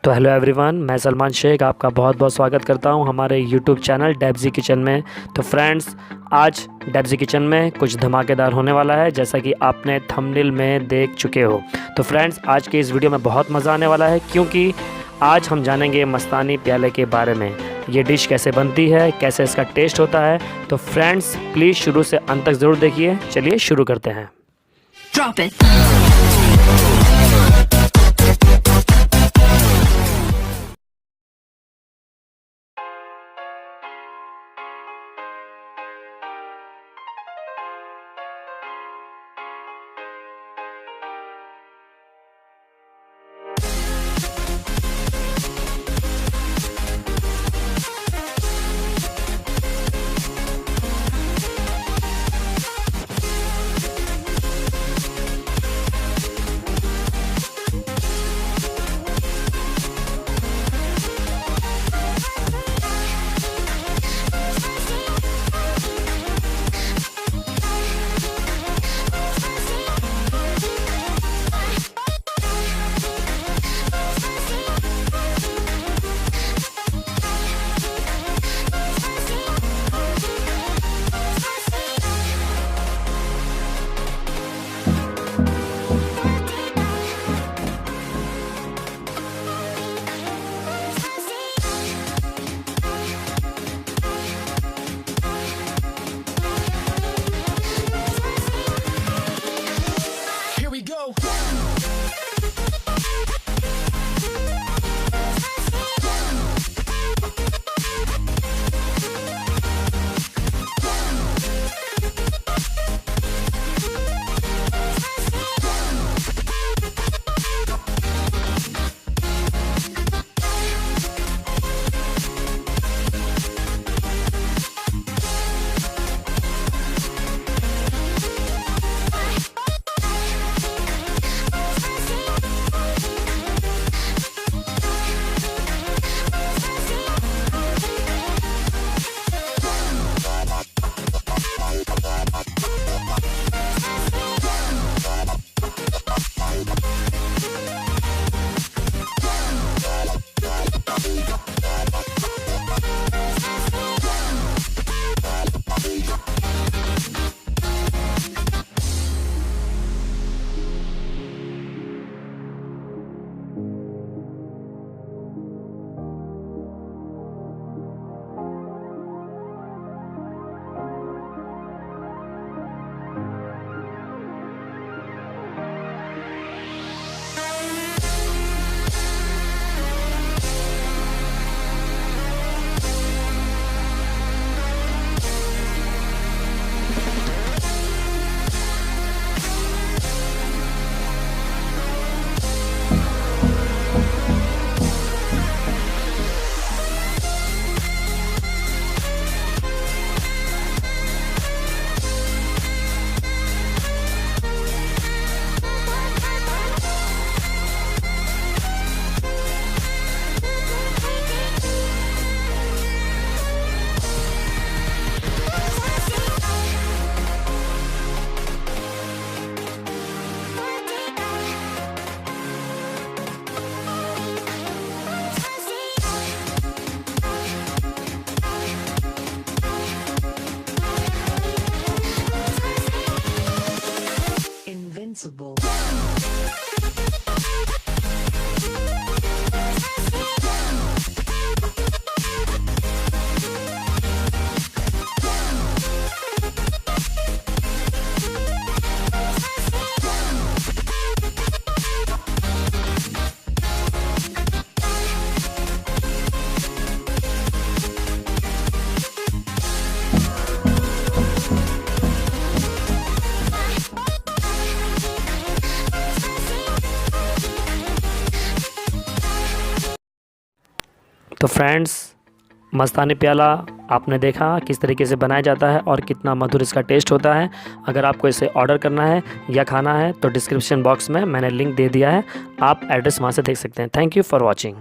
तो hello everyone, मैं सलमान शेख आपका बहुत बहुत स्वागत करता हूं हमारे यूट्यूब चैनल डेब्जी किचन में। तो फ्रेंड्स, आज डेब्जी किचन में कुछ धमाकेदार होने वाला है, जैसा कि आपने थंबनेल में देख चुके हो। तो फ्रेंड्स, आज के इस वीडियो में बहुत मज़ा आने वाला है, क्योंकि आज हम जानेंगे मस्तानी प्याले के बारे में। ये डिश कैसे बनती है, कैसे इसका टेस्ट होता है। तो फ्रेंड्स, प्लीज़ शुरू से अंत तक ज़रूर देखिए। चलिए शुरू करते हैं। Drop it. Invincible. तो फ्रेंड्स, मस्तानी प्याला आपने देखा किस तरीके से बनाया जाता है और कितना मधुर इसका टेस्ट होता है। अगर आपको इसे ऑर्डर करना है या खाना है तो डिस्क्रिप्शन बॉक्स में मैंने लिंक दे दिया है, आप एड्रेस वहाँ से देख सकते हैं। Thank you for watching.